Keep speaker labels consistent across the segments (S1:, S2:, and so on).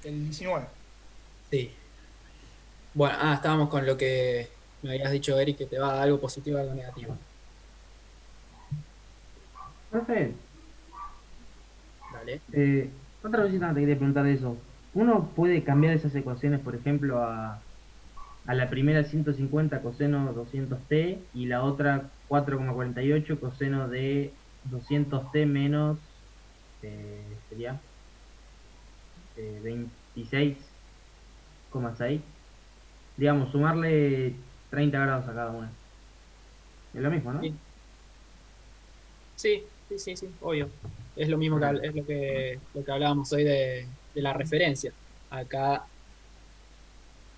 S1: el 19.
S2: Sí. Bueno, estábamos con lo que me habías dicho, Eric, que te va algo positivo, algo negativo.
S3: Profe,
S2: Dale.
S3: otra cosita te quería preguntar de eso. ¿Uno puede cambiar esas ecuaciones, por ejemplo, a la primera 150 coseno 200t y la otra 4,48 coseno de 200t menos, sería 26,6? Digamos, sumarle 30 grados a cada una. Es lo mismo, ¿no?
S2: Sí, sí, sí, sí, sí, obvio. Es lo mismo que
S3: Ah,
S2: es lo que hablábamos hoy de la referencia. Acá,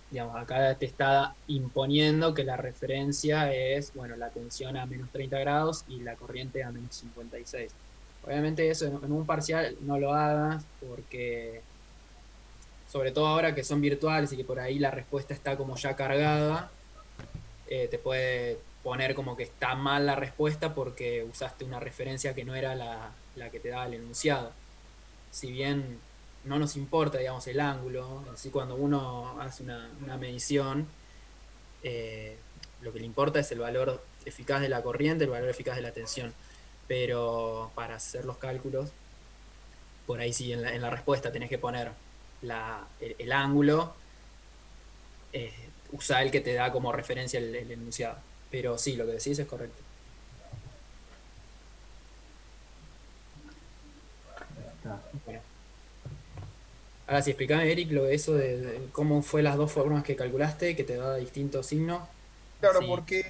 S2: digamos, acá te está imponiendo que la referencia es, bueno, la tensión a menos 30 grados y la corriente a menos 56. Obviamente eso en un parcial no lo hagas porque, sobre todo ahora que son virtuales y que por ahí la respuesta está como ya cargada, te puede poner como que está mal la respuesta porque usaste una referencia que no era la que te daba el enunciado. Si bien no nos importa, digamos, el ángulo, así cuando uno hace una medición, eh, lo que le importa es el valor eficaz de la corriente, el valor eficaz de la tensión. Pero para hacer los cálculos, por ahí sí en la respuesta tenés que poner el ángulo, usa el que te da como referencia el enunciado. Pero sí, lo que decís es correcto.
S3: está.
S2: Bueno, ahora sí, explícame, Eric, lo de eso de cómo fue las dos formas que calculaste, que te da distintos signos.
S1: Claro,
S2: Así,
S1: porque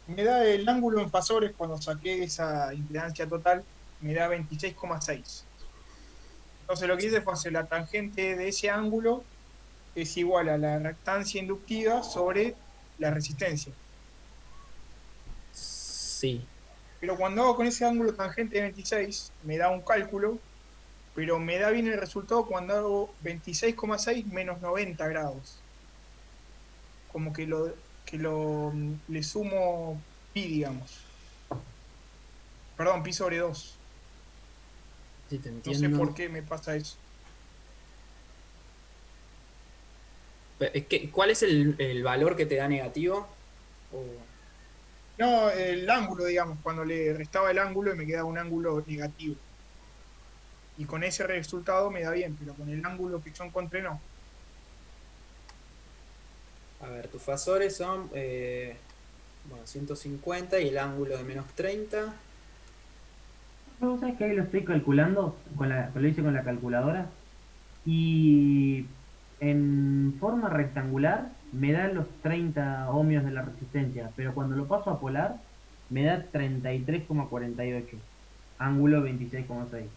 S1: me da el ángulo en fasores cuando saqué esa impedancia total, me da 26,6. Entonces lo que hice fue hacer la tangente de ese ángulo es igual a la reactancia inductiva sobre la resistencia.
S2: sí,
S1: Pero cuando hago con ese ángulo tangente de 26, me da un cálculo, pero me da bien el resultado cuando hago 26,6 menos 90 grados. Como que le sumo pi, digamos. Perdón, pi sobre 2.
S2: sí te
S1: No sé por
S2: entiendo.
S1: qué me pasa eso.
S2: ¿Cuál es el valor que te da negativo? O-
S1: No, el ángulo, digamos, cuando le restaba el ángulo y me quedaba un ángulo negativo. Y con ese resultado me da bien, pero con el ángulo que yo encontré no.
S2: a ver, tus fasores son, bueno, 150 y el ángulo de menos 30.
S3: Pero vos sabés que ahí lo estoy calculando, lo hice con la calculadora, y en forma rectangular me da los 30 ohmios de la resistencia, pero cuando lo paso a polar me da 33,48, ángulo 26,6.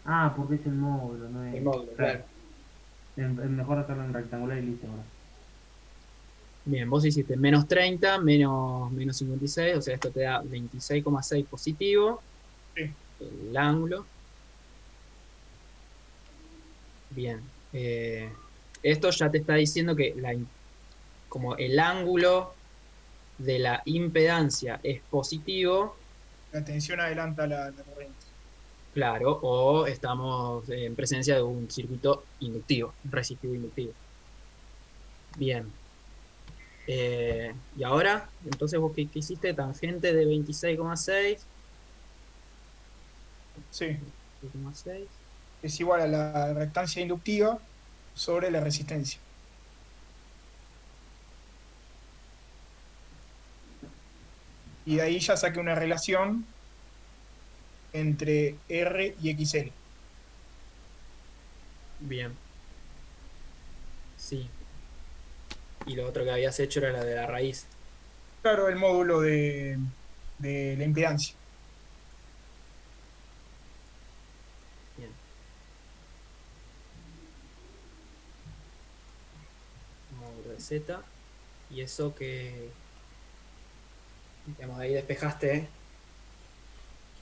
S3: Ah, porque es el módulo, no
S2: El
S3: es.
S2: módulo,
S3: Claro,
S2: claro.
S3: es mejor hacerlo en rectangular y listo ahora.
S2: Bien, vos hiciste menos 30 menos 56, o sea, esto te da 26,6 positivo,
S1: Sí,
S2: el ángulo. Bien. Esto ya te está diciendo que como el ángulo de la impedancia es positivo,
S1: la tensión adelanta la corriente.
S2: claro, o estamos en presencia de un circuito inductivo, resistivo inductivo. Bien. Y ahora, entonces vos qué hiciste, tangente de 26,6,
S1: Sí,
S2: 26,6.
S1: es igual a la reactancia inductiva sobre la resistencia. Y de ahí ya saqué una relación entre R y XL.
S2: Bien, sí. Y lo otro que habías hecho era la de la raíz.
S1: Claro, el módulo de la impedancia.
S2: Bien, módulo de Z. Y eso que, digamos, ahí despejaste, ¿eh?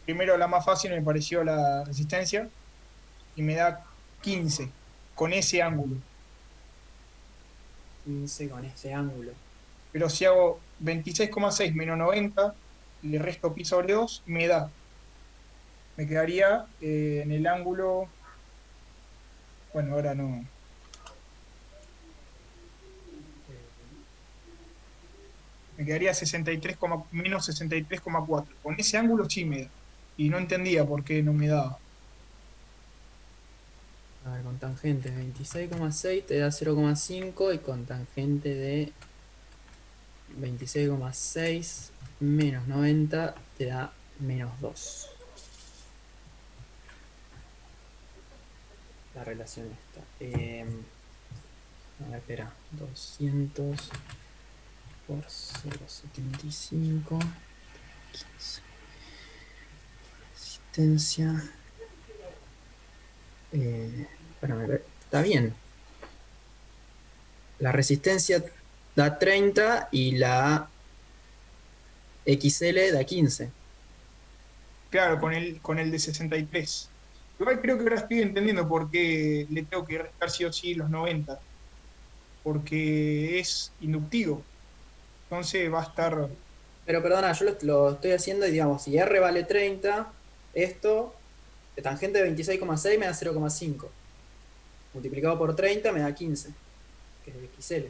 S1: Primero la más fácil me pareció la resistencia y me da 15 con ese ángulo.
S2: 15 con ese ángulo.
S1: Pero si hago 26,6 menos 90, le resto pi sobre 2, me da. Me quedaría en el ángulo Bueno, ahora no. Me quedaría 63, menos 63,4. Con ese ángulo sí me da. Y no entendía por qué no me daba.
S2: A ver, con tangente de 26,6 te da 0,5 y con tangente de 26,6 menos 90 te da menos 2. La relación esta. A ver, espera. 200 por 0,75. 15. Resistencia. Espérame, está bien. La resistencia da 30 y la XL da 15.
S1: Claro, con el de 63. Igual creo que ahora estoy entendiendo por qué le tengo que restar sí o sí los 90. Porque es inductivo. Entonces va a estar.
S2: Pero perdona, yo lo estoy haciendo y digamos, si R vale 30, esto, de tangente de 26,6 me da 0,5. Multiplicado por 30 me da 15, que es el XL.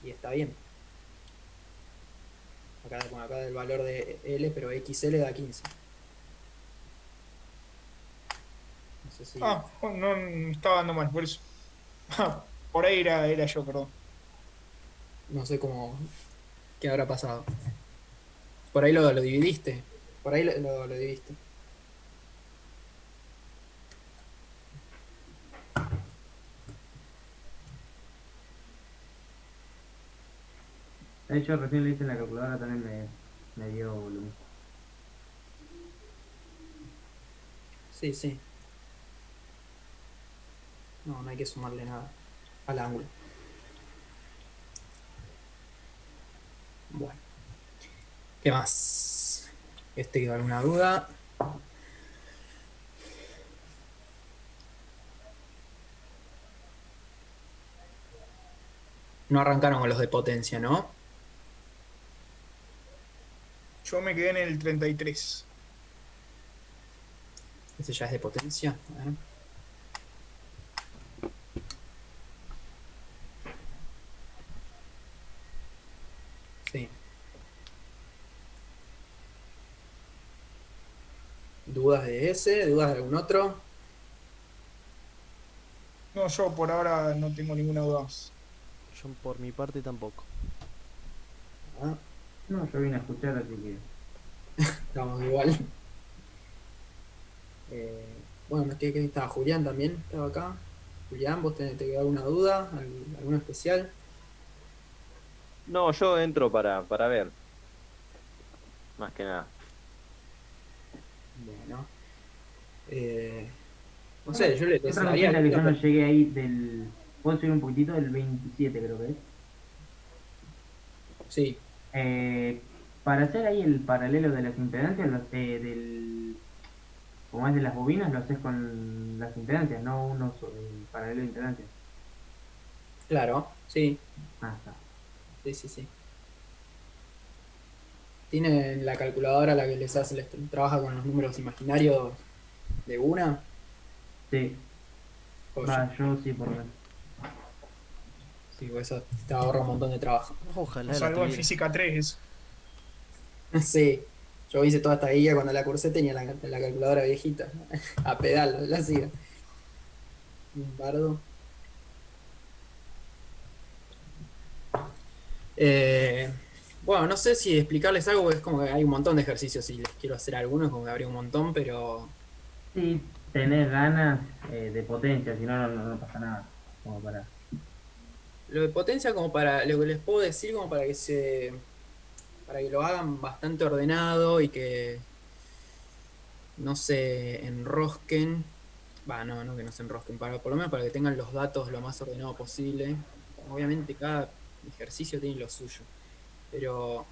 S2: Y está bien. Acá el valor de L, pero XL da 15. No sé si...
S1: Ah, no me estaba dando mal, por eso. Por ahí era yo, perdón.
S2: No sé cómo... ¿Qué habrá pasado? Por ahí lo dividiste. Por ahí lo dividiste.
S3: De hecho, recién lo hice en la calculadora, también me dio lo mismo.
S2: Sí, sí. No hay que sumarle nada al ángulo. Bueno. ¿Qué más? ¿Quedó alguna duda? No arrancaron con los de potencia, ¿no?
S1: Yo me quedé en el 33.
S2: Ese ya es de potencia. A ver. Sí. ¿Dudas de ese? ¿Dudas de algún otro?
S1: No, yo por ahora no tengo ninguna duda más.
S4: Yo por mi parte tampoco.
S2: Ah,
S3: No, yo vine a escuchar, así que...
S2: estamos igual. Bueno, ¿qué estaba? Julián también estaba acá. Julián, ¿vos te quedó alguna duda? ¿Alguna especial?
S5: No, yo entro para ver, más que nada.
S2: Bueno. No sé,
S3: Bueno,
S2: yo les
S3: otra
S2: daría
S3: cosita que yo no
S2: alguna...
S3: llegué ahí del... ¿Puedo subir un poquitito? Del 27 creo que es.
S2: Sí,
S3: Para hacer ahí el paralelo de las impedancias, como es de las bobinas, lo haces con las impedancias, no uno paralelo de impedancias.
S2: claro, sí,
S3: Ah, está.
S2: sí. ¿Tienen la calculadora la que les trabaja con los números imaginarios de una?
S3: Sí,
S2: Joya.
S3: va, yo sí por lo menos.
S2: Sí, pues eso te ahorra un montón de trabajo.
S4: Ojalá
S1: Nos
S4: la
S1: salvó en
S4: tuviera.
S1: física 3 eso.
S2: Sí, yo hice toda esta guía cuando la cursé, tenía la calculadora viejita. A pedal, la hacía. Un bardo. Eh, bueno, no sé si explicarles algo, porque es como que hay un montón de ejercicios y les quiero hacer algunos, como que habría un montón, pero
S3: Sí, tenés ganas de potencia, si no, no pasa nada. Como para...
S2: lo de potencia como para, lo que les puedo decir como para que lo hagan bastante ordenado y que no se enrosquen, no que no se enrosquen, por lo menos para que tengan los datos lo más ordenado posible. Obviamente cada ejercicio tiene lo suyo, pero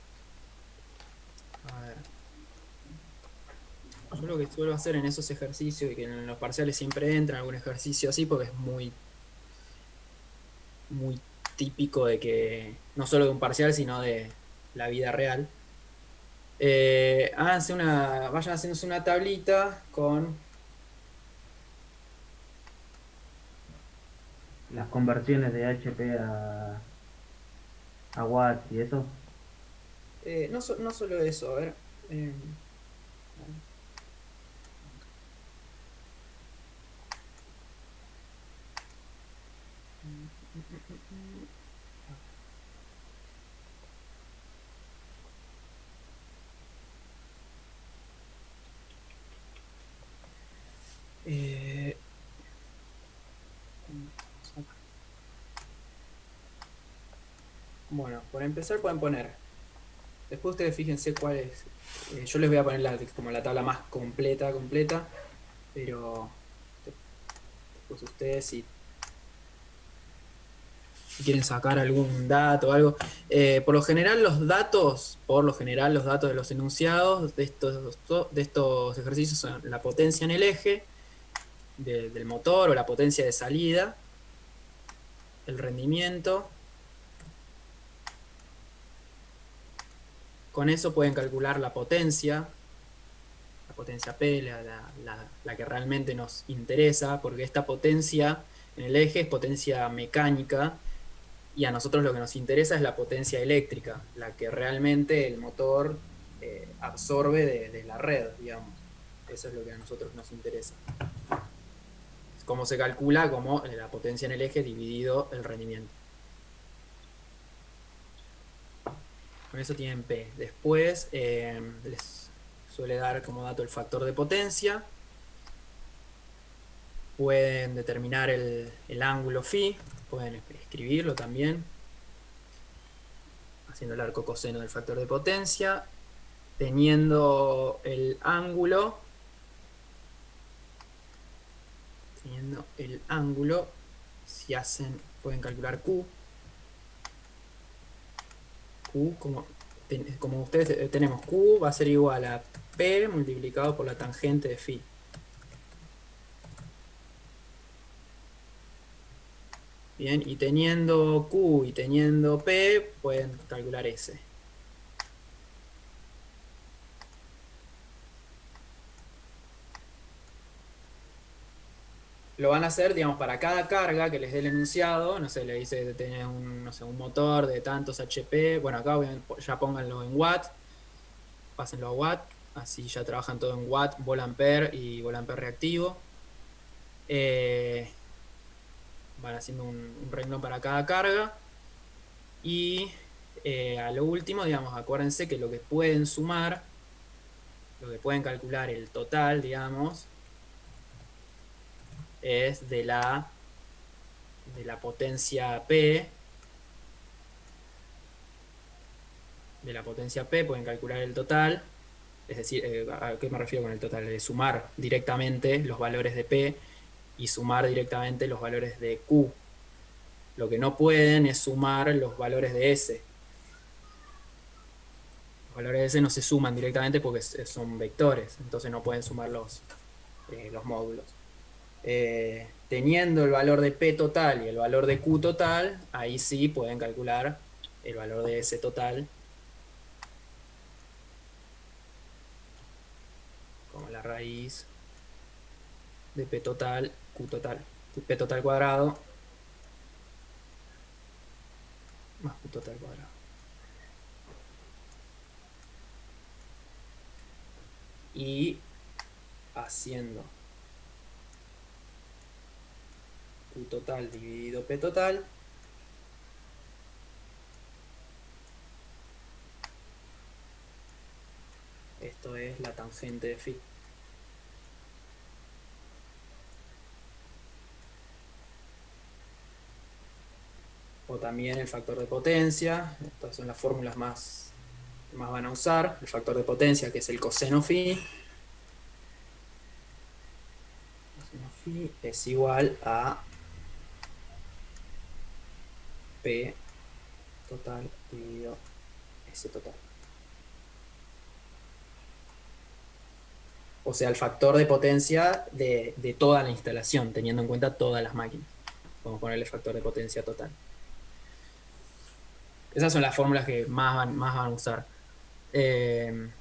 S2: a ver, yo lo que suelo hacer en esos ejercicios y que en los parciales siempre entra algún ejercicio así porque es muy típico de que no solo de un parcial sino de la vida real. Vayan haciéndose una tablita con
S3: las conversiones de HP a watts y eso.
S2: No solo eso, a ver. eh, eh, bueno, por empezar pueden poner. Después ustedes fíjense cuál es. Yo les voy a poner como la tabla más completa, pero después ustedes si quieren sacar algún dato o algo. Por lo general los datos de los enunciados de estos ejercicios son la potencia en el eje del motor o la potencia de salida, el rendimiento. Con eso pueden calcular la potencia P, la que realmente nos interesa, porque esta potencia en el eje es potencia mecánica, y a nosotros lo que nos interesa es la potencia eléctrica, la que realmente el motor absorbe de la red, digamos. Eso es lo que a nosotros nos interesa. Cómo se calcula como la potencia en el eje dividido el rendimiento. Con eso tienen P. Después les suele dar como dato el factor de potencia. Pueden determinar el ángulo phi, pueden escribirlo también, haciendo el arco coseno del factor de potencia. Teniendo el ángulo, si pueden calcular Q. Como ustedes tenemos Q, va a ser igual a P multiplicado por la tangente de phi. Bien, y teniendo Q y teniendo P, pueden calcular S. Lo van a hacer, digamos, para cada carga que les dé el enunciado. No sé, le dice que tenés un motor de tantos HP. Bueno, acá ya pónganlo en watt. Pásenlo a watt. Así ya trabajan todo en watt, volt-ampere y volt-ampere reactivo. Van haciendo un renglón para cada carga. Y a lo último, digamos, acuérdense que lo que pueden sumar, lo que pueden calcular el total, digamos, es de la potencia P. De la potencia P pueden calcular el total. Es decir, ¿a qué me refiero con el total? De sumar directamente los valores de P y sumar directamente los valores de Q. Lo que no pueden es sumar los valores de S. Los valores de S no se suman directamente porque son vectores, entonces no pueden sumar los módulos. Teniendo el valor de P total y el valor de Q total, ahí sí pueden calcular el valor de S total como la raíz de P total, Q total, P total cuadrado más Q total cuadrado. Y haciendo Q total dividido P total, esto es la tangente de phi. O también el factor de potencia. Estas son las fórmulas que más van a usar. El factor de potencia, que es el coseno phi. Coseno phi es igual a P total dividido S total. O sea, el factor de potencia de toda la instalación, teniendo en cuenta todas las máquinas. Vamos a ponerle factor de potencia total. Esas son las fórmulas que más van a usar. Bien,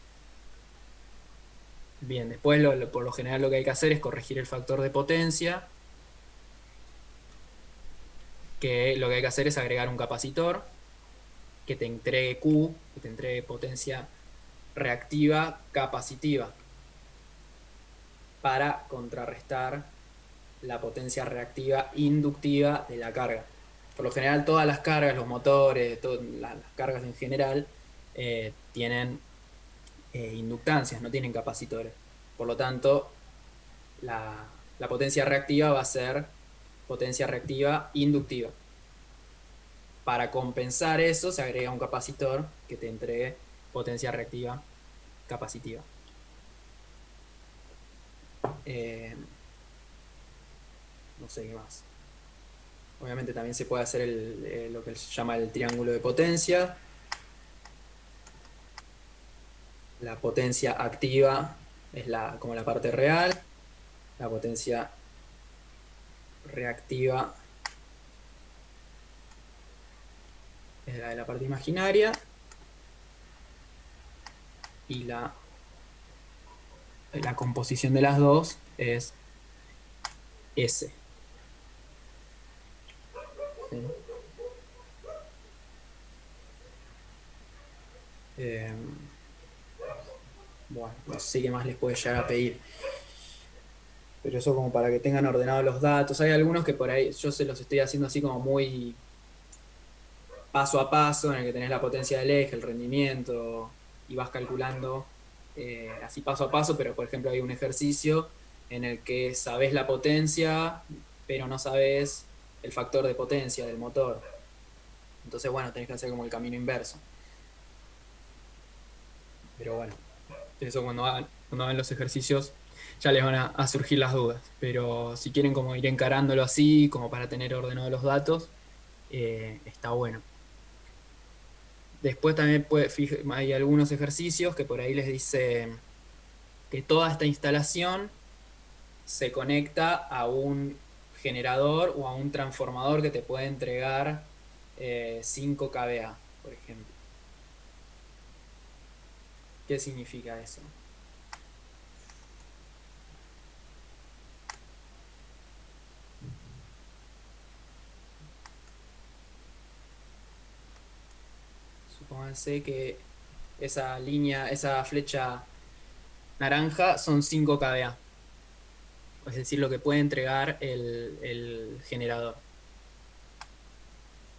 S2: después por lo general lo que hay que hacer es corregir el factor de potencia. que lo que hay que hacer es agregar un capacitor que te entregue Q, que te entregue potencia reactiva capacitiva, para contrarrestar la potencia reactiva inductiva de la carga. Por lo general, todas las cargas, los motores, las cargas en general, tienen inductancias, no tienen capacitores. Por lo tanto, la potencia reactiva va a ser potencia reactiva inductiva. Para compensar eso, se agrega un capacitor que te entregue potencia reactiva capacitiva. No sé qué más. Obviamente también se puede hacer lo que se llama el triángulo de potencia. La potencia activa es como la parte real. La potencia reactiva es la de la parte imaginaria. Y la composición de las dos es S. ¿Sí? Bueno, no sé qué más les puede llegar a pedir. Pero eso como para que tengan ordenados los datos. Hay algunos que por ahí yo se los estoy haciendo así como muy paso a paso, en el que tenés la potencia del eje, el rendimiento, y vas calculando así paso a paso, pero por ejemplo hay un ejercicio en el que sabés la potencia, pero no sabés el factor de potencia del motor. Entonces, bueno, tenés que hacer como el camino inverso. Pero bueno, eso cuando hagan los ejercicios ya les van a surgir las dudas. Pero si quieren como ir encarándolo así, como para tener ordenados los datos, está bueno. Después también hay algunos ejercicios que por ahí les dice que toda esta instalación se conecta a un generador o a un transformador que te puede entregar 5 kVA, por ejemplo. ¿Qué significa eso? Supónganse que esa línea, esa flecha naranja son 5 kVA. Es decir, lo que puede entregar el generador.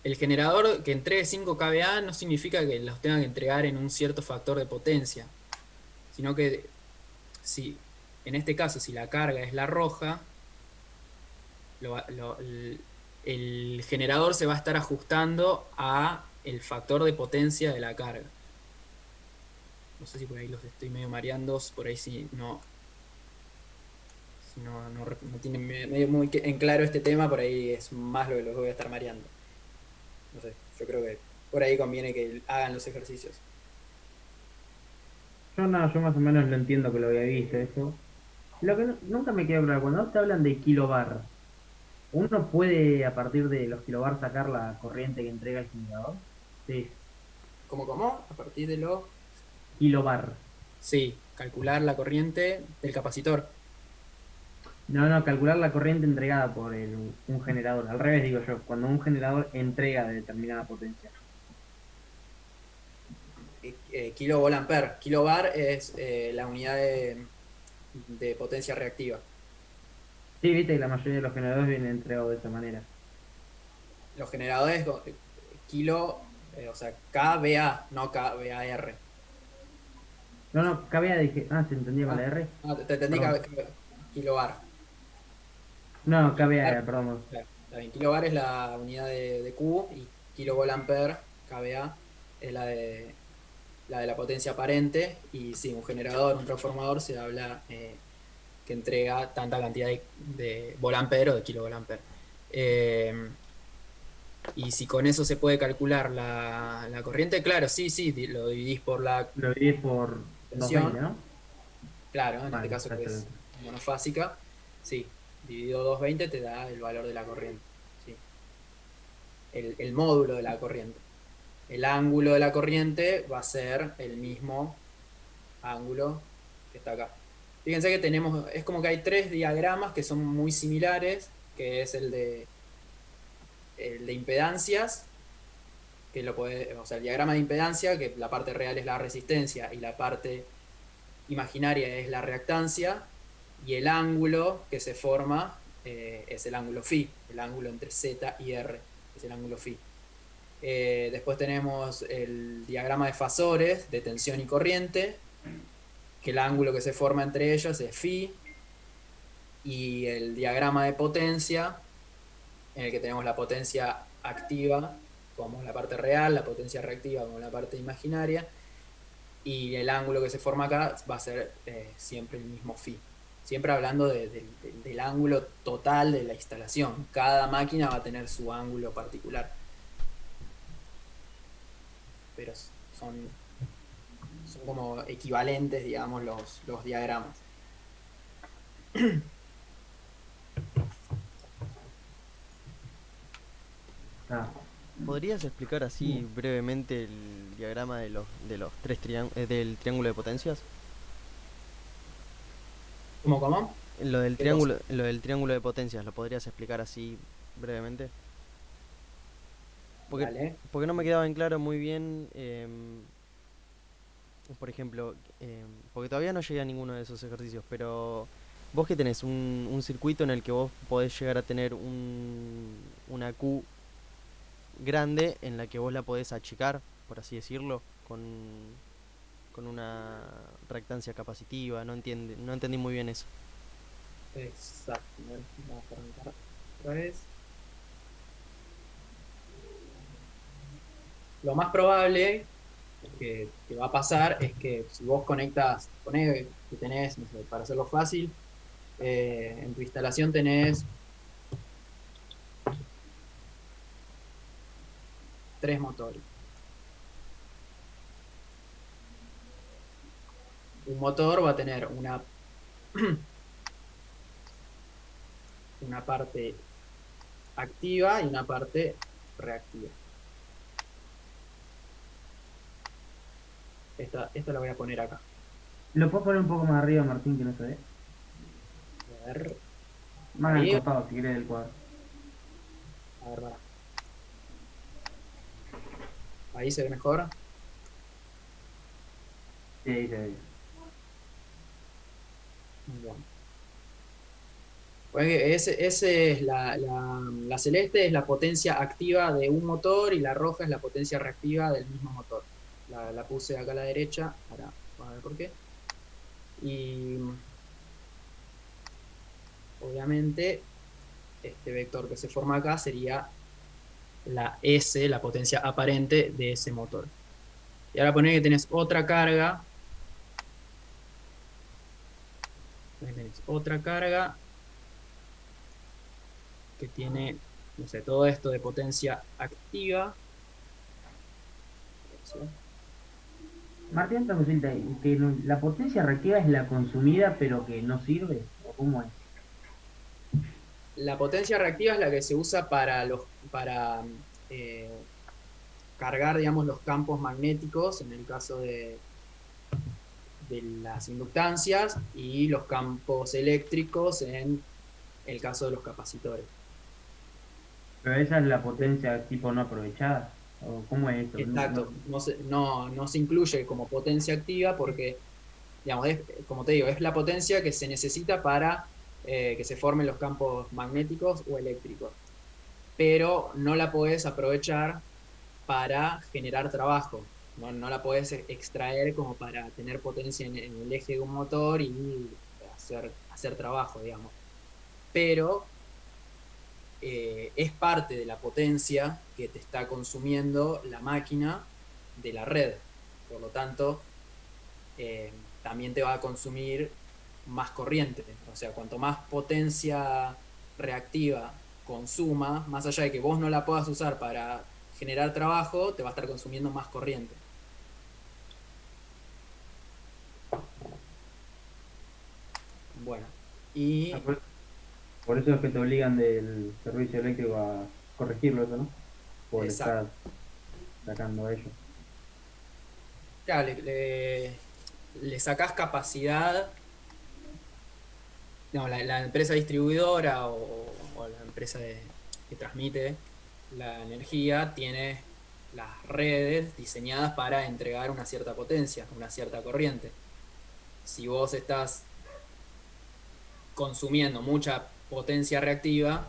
S2: El generador que entregue 5 kVA no significa que los tenga que entregar en un cierto factor de potencia, sino que si, en este caso, si la carga es la roja, el generador se va a estar ajustando a el factor de potencia de la carga. No sé si por ahí los estoy medio mareando, por ahí si no tiene medio muy en claro este tema, por ahí es más lo que los voy a estar mareando. No sé, yo creo que por ahí conviene que hagan los ejercicios.
S3: Yo más o menos lo entiendo, que lo había visto eso. Lo que nunca me queda claro, cuando te hablan de kilobar, ¿uno puede a partir de los kilobar sacar la corriente que entrega el generador? Sí.
S2: ¿Cómo? A partir de lo...
S3: Kilobar.
S2: Sí, calcular la corriente del capacitor.
S3: No, calcular la corriente entregada por un generador. Al revés, digo yo, cuando un generador entrega de determinada potencia.
S2: Kilovolt-ampere. Kilobar es la unidad de potencia reactiva.
S3: Sí, viste que la mayoría de los generadores vienen entregados de esa manera.
S2: Los generadores, kilo, o sea, kVA, no kVAR.
S3: No, KVA dije. Ah, ¿se entendía con la R?
S2: No, te entendí kilobar.
S3: No, KVA, perdón.
S2: Claro, está bien. Kilobar es la unidad de Q y kilovolt-ampere, kVA, es la de la potencia aparente. Y sí, un generador, un transformador, se habla que entrega tanta cantidad de volt-ampere o de kilovolt-ampere. Y si con eso se puede calcular la corriente, claro, sí, lo dividís por la
S3: Lo dividís por
S2: tensión.
S3: 220, ¿no?
S2: Claro, en
S3: Vale,
S2: este caso que es
S3: exacto.
S2: monofásica, sí, dividido 220 te da el valor de la corriente. Sí. El módulo de la corriente. El ángulo de la corriente va a ser el mismo ángulo que está acá. Fíjense que tenemos, es como que hay 3 diagramas que son muy similares, que es el de el de impedancias, que o sea, el diagrama de impedancia, que la parte real es la resistencia y la parte imaginaria es la reactancia, y el ángulo que se forma es el ángulo phi, el ángulo entre Z y R, es el ángulo phi. Después tenemos el diagrama de fasores de tensión y corriente, que el ángulo que se forma entre ellos es phi, y el diagrama de potencia, en el que tenemos la potencia activa como la parte real, la potencia reactiva como la parte imaginaria, y el ángulo que se forma acá va a ser siempre el mismo phi. Siempre hablando del ángulo total de la instalación. Cada máquina va a tener su ángulo particular. Pero son como equivalentes, digamos, los diagramas.
S3: Ah,
S4: ¿Podrías explicar así brevemente el diagrama de los del triángulo de potencias?
S2: ¿Cómo? ¿Qué cosa?
S4: Lo del triángulo de potencias, ¿lo podrías explicar así brevemente? Porque,
S2: Vale.
S4: porque no me quedaba en claro muy bien, por ejemplo, porque todavía no llegué a ninguno de esos ejercicios, pero vos que tenés un circuito en el que vos podés llegar a tener una Q grande en la que vos la podés achicar, por así decirlo, con una reactancia capacitiva, no entendí muy bien eso.
S2: Exacto. Vamos a arrancar otra vez. Lo más probable que va a pasar es que si vos conectas, que tenés, no sé, para hacerlo fácil, en tu instalación tenés 3 motores. Un motor va a tener una parte activa y una parte reactiva. Esta la voy a poner acá.
S3: ¿lo puedo poner un poco más arriba, Martín, que no se ve?
S2: A ver,
S3: Más al
S2: ahí,
S3: costado, si querés, del cuadro.
S2: a ver, ahí se ve mejor.
S3: Sí, ahí se ve.
S2: Bueno. Pues ese es la celeste es la potencia activa de un motor y la roja es la potencia reactiva del mismo motor. La puse acá a la derecha, ahora vamos a ver por qué. Y obviamente este vector que se forma acá sería la S, la potencia aparente de ese motor. Y ahora poner que tenés otra carga. Tenés otra carga que tiene, no sé, todo esto de potencia activa.
S3: Martín, otra cosita, que la potencia reactiva es la consumida pero que no sirve, ¿o cómo es?
S2: La potencia reactiva es la que se usa para cargar, digamos, los campos magnéticos en el caso de las inductancias y los campos eléctricos en el caso de los capacitores.
S3: Pero esa es la potencia tipo no aprovechada, ¿o cómo es esto?
S2: Exacto, no se incluye como potencia activa porque, digamos, como te digo, es la potencia que se necesita para que se formen los campos magnéticos o eléctricos. Pero no la podés aprovechar para generar trabajo. No la podés extraer como para tener potencia en el eje de un motor y hacer trabajo, digamos. Pero es parte de la potencia que te está consumiendo la máquina de la red. Por lo tanto, también te va a consumir más corriente. O sea, cuanto más potencia reactiva consuma, más allá de que vos no la puedas usar para generar trabajo, te va a estar consumiendo más corriente. Bueno, y
S3: Por eso es que te obligan del servicio eléctrico a corregirlo eso, ¿no? Por estar sacando a ellos.
S2: claro, le sacás capacidad. No, la empresa distribuidora o la empresa que transmite la energía tiene las redes diseñadas para entregar una cierta potencia, una cierta corriente. Si vos estás consumiendo mucha potencia reactiva,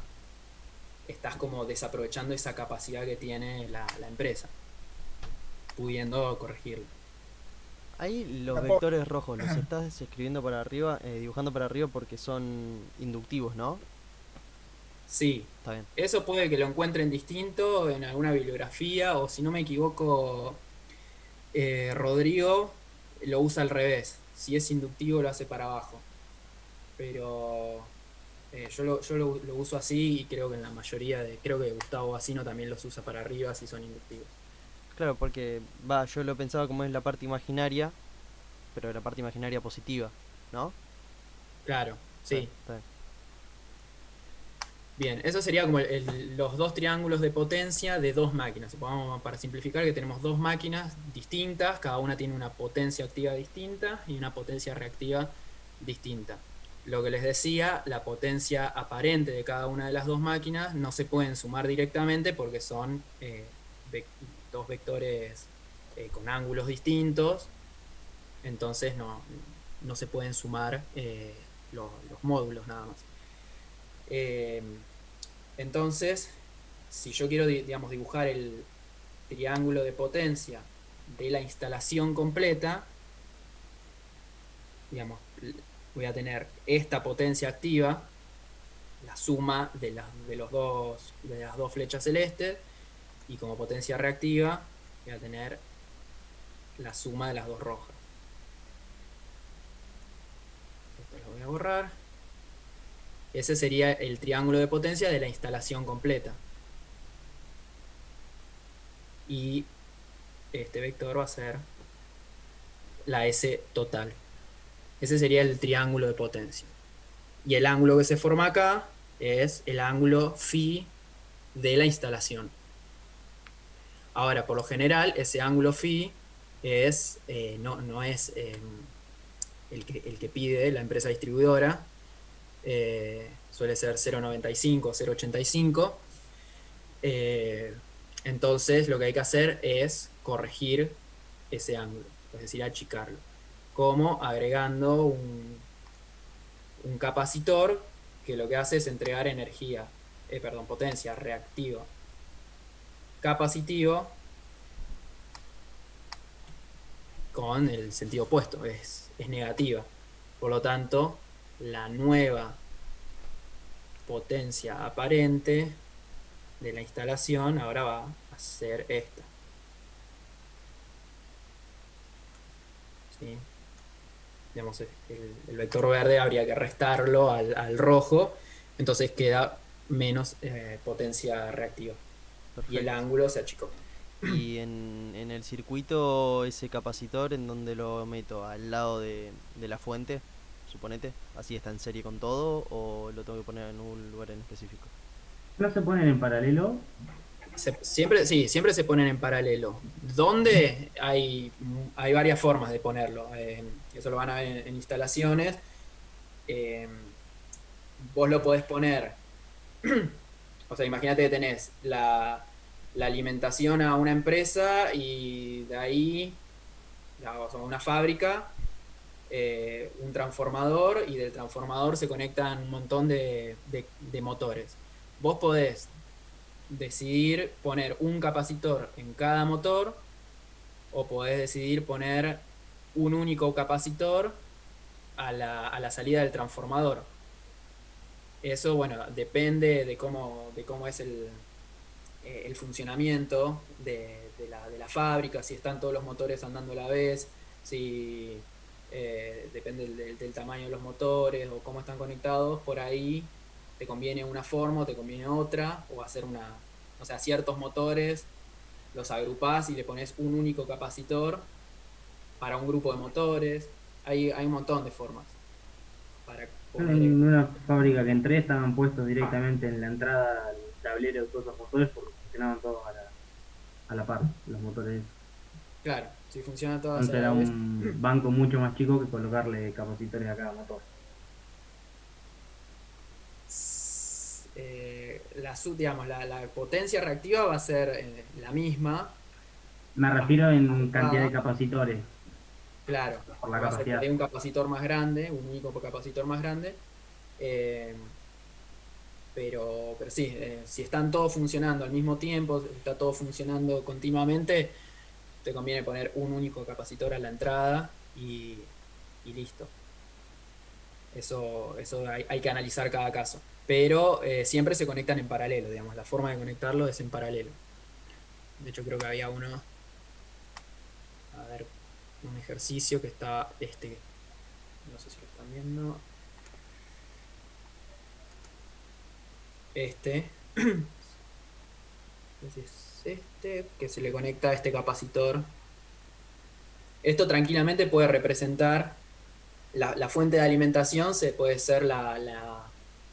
S2: estás como desaprovechando esa capacidad que tiene la empresa, pudiendo corregirlo.
S4: Ahí los
S1: Tampoco-
S4: vectores rojos los estás escribiendo para arriba, dibujando para arriba porque son inductivos, ¿no?
S2: Sí,
S4: Está bien.
S2: eso puede que lo encuentren distinto en alguna bibliografía, o si no me equivoco, Rodrigo lo usa al revés. Si es inductivo lo hace para abajo. Pero yo lo uso así, y creo que en la mayoría creo que Gustavo Bacino también los usa para arriba si son inductivos.
S4: Claro, porque yo lo pensaba como es la parte imaginaria, pero la parte imaginaria positiva, ¿no?
S2: Claro, sí.
S4: Está bien.
S2: Bien, eso sería como los dos triángulos de potencia de dos máquinas. Supongamos, para simplificar, que tenemos dos máquinas distintas, cada una tiene una potencia activa distinta y una potencia reactiva distinta. Lo que les decía, la potencia aparente de cada una de las dos máquinas no se pueden sumar directamente porque son dos vectores con ángulos distintos, entonces no se pueden sumar los módulos nada más. Entonces, si yo quiero, digamos, dibujar el triángulo de potencia de la instalación completa, digamos, voy a tener esta potencia activa, la suma de las dos flechas celestes, y como potencia reactiva voy a tener la suma de las dos rojas. Esto lo voy a borrar. Ese sería el triángulo de potencia de la instalación completa. Y este vector va a ser la S total. Ese sería el triángulo de potencia. Y el ángulo que se forma acá es el ángulo phi de la instalación. Ahora, por lo general, ese ángulo phi es, no es el que pide la empresa distribuidora. Suele ser 0,95 o 0,85. Entonces lo que hay que hacer es corregir ese ángulo, es decir, achicarlo, como agregando un capacitor que lo que hace es entregar potencia reactiva capacitivo con el sentido opuesto, es negativa. Por lo tanto, la nueva potencia aparente de la instalación ahora va a ser esta. ¿Sí? Digamos, el vector verde habría que restarlo al rojo, entonces queda menos potencia reactiva.
S4: Perfecto.
S2: Y el ángulo se achicó.
S4: Y en el circuito, ese capacitor, ¿en donde lo meto? ¿Al lado de la fuente, suponete? ¿Así está en serie con todo o lo tengo que poner en un lugar en específico?
S3: ¿No se ponen en paralelo?
S2: Siempre se ponen en paralelo. ¿Dónde? Hay varias formas de ponerlo. Eso lo van a ver en instalaciones. Vos lo podés poner. O sea, imagínate que tenés la alimentación a una empresa, y de ahí, o sea, una fábrica, un transformador, y del transformador se conectan un montón de motores. Vos podés decidir poner un capacitor en cada motor, o podés decidir poner un único capacitor a la salida del transformador. Eso, bueno, depende de cómo es el funcionamiento de la fábrica, si están todos los motores andando a la vez, si depende del tamaño de los motores o cómo están conectados. Por ahí te conviene una forma o te conviene otra, o hacer o sea, ciertos motores los agrupás y le pones un único capacitor para un grupo de motores. Hay un montón de formas para poner.
S3: En una fábrica que entré estaban puestos directamente en la entrada al tablero de todos los motores porque funcionaban todos a la par, los motores.
S2: Claro, si funciona todas
S3: Entonces
S2: a
S3: era
S2: la vez.
S3: un banco mucho más chico que colocarle capacitores a cada motor.
S2: digamos, la potencia reactiva va a ser la misma.
S3: Me refiero en cantidad de capacitores,
S2: Claro,
S3: por la
S2: va a ser por
S3: capacidad.
S2: ahí un capacitor más grande, un único capacitor más grande. eh, pero sí, si están todos funcionando al mismo tiempo, está todo funcionando continuamente, te conviene poner un único capacitor a la entrada y listo. Eso hay que analizar cada caso. Pero siempre se conectan en paralelo, digamos. La forma de conectarlo es en paralelo. De hecho, creo que había uno. A ver, un ejercicio que está. No sé si lo están viendo. No sé si es que se le conecta a este capacitor. Esto tranquilamente puede representar la fuente de alimentación, puede ser la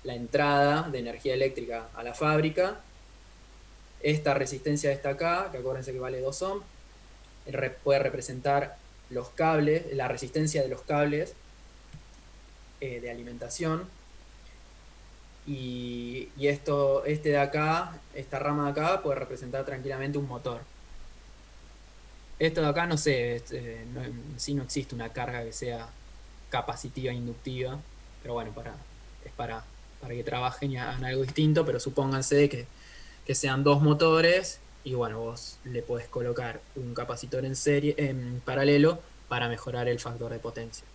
S2: entrada de energía eléctrica a la fábrica. Esta resistencia está acá, que acuérdense que vale 2 ohms, puede representar los cables, la resistencia de los cables de alimentación. Y este de acá, esta rama de acá, puede representar tranquilamente un motor. Esto de acá no sé, en sí no existe una carga que sea capacitiva e inductiva, pero bueno, es para que trabajen y hagan algo distinto, pero supónganse que sean 2 motores y bueno, vos le podés colocar un capacitor en serie, en paralelo, para mejorar el factor de potencia.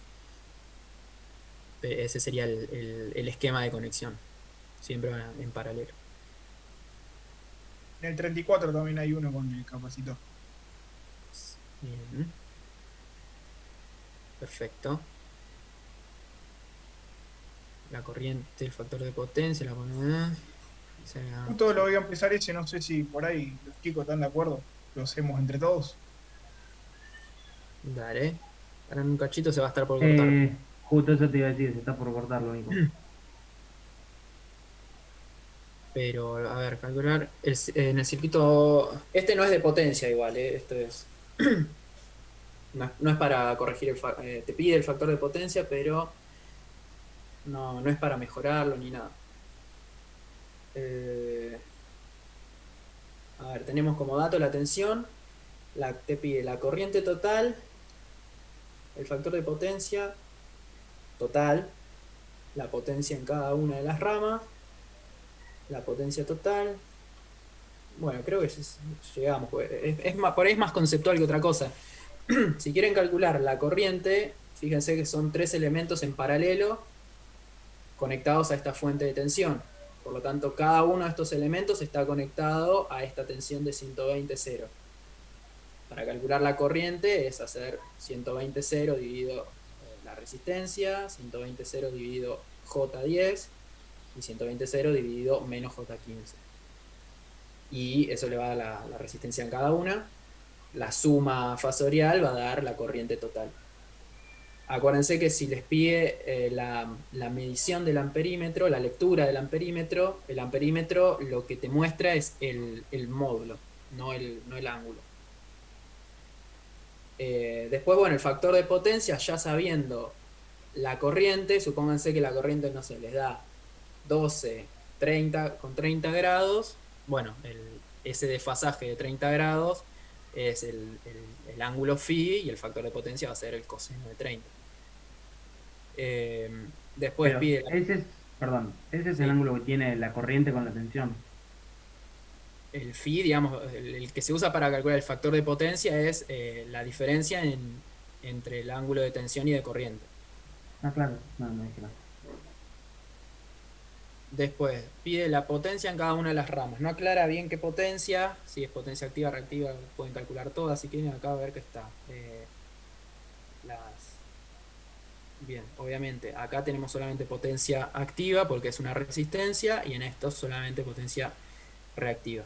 S2: Ese sería el esquema de conexión, siempre en paralelo.
S1: En el 34 también hay uno con el capacitor.
S2: Bien. Perfecto. La corriente, el factor de potencia,
S1: Justo lo voy a empezar ese, no sé si por ahí los chicos están de acuerdo. Lo hacemos entre todos.
S2: Dale. Ahora en un cachito se va a estar por cortar.
S3: Justo eso te iba a decir, se está por cortar lo único.
S2: Pero, a ver, calcular. En el circuito. Este no es de potencia igual, esto es. No es para corregir te pide el factor de potencia, pero no es para mejorarlo ni nada. A ver, tenemos como dato la tensión, te pide la corriente total, el factor de potencia total, la potencia en cada una de las ramas, la potencia total. Bueno, creo que llegamos. Por ahí es más conceptual que otra cosa. Si quieren calcular la corriente, fíjense que son 3 elementos en paralelo conectados a esta fuente de tensión. Por lo tanto, cada uno de estos elementos está conectado a esta tensión de 120,0. Para calcular la corriente es hacer 120,0 dividido la resistencia, 120,0 dividido J10 y 120,0 dividido menos J15. Y eso le va a dar la resistencia en cada una. La suma fasorial va a dar la corriente total. Acuérdense que si les pide la medición del amperímetro, la lectura del amperímetro, el amperímetro lo que te muestra es el módulo, no el ángulo. Después, bueno, el factor de potencia, ya sabiendo la corriente, supónganse que la corriente, no sé, les da 12, 30, con 30 grados, bueno, ese desfasaje de 30 grados es el ángulo phi y el factor de potencia va a ser el coseno de 30. Después
S3: Pero
S2: pide
S3: ese es
S2: sí,
S3: el ángulo que tiene la corriente con la tensión.
S2: el phi, digamos, el que se usa para calcular el factor de potencia es la diferencia entre el ángulo de tensión y de corriente.
S3: Ah, claro, no dije nada.
S2: Después pide la potencia en cada una de las ramas. No aclara bien qué potencia, si es potencia activa, reactiva, pueden calcular todas. Si quieren, acá a ver qué está. Bien, obviamente, acá tenemos solamente potencia activa porque es una resistencia y en esto solamente potencia reactiva.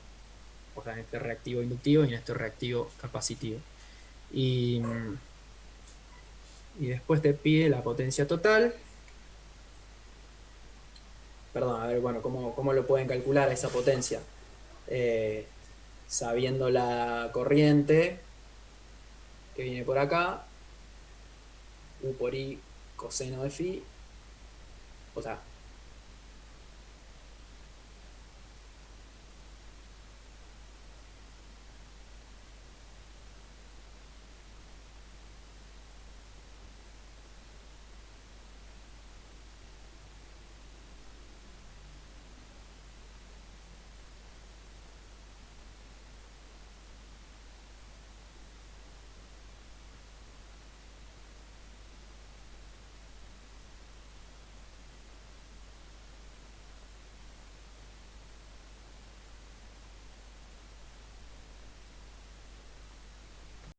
S2: O sea, en este reactivo inductivo y en este reactivo capacitivo. Y después te pide la potencia total. Perdón, a ver, bueno, ¿cómo lo pueden calcular a esa potencia? Sabiendo la corriente que viene por acá, U por I coseno de phi, o sea,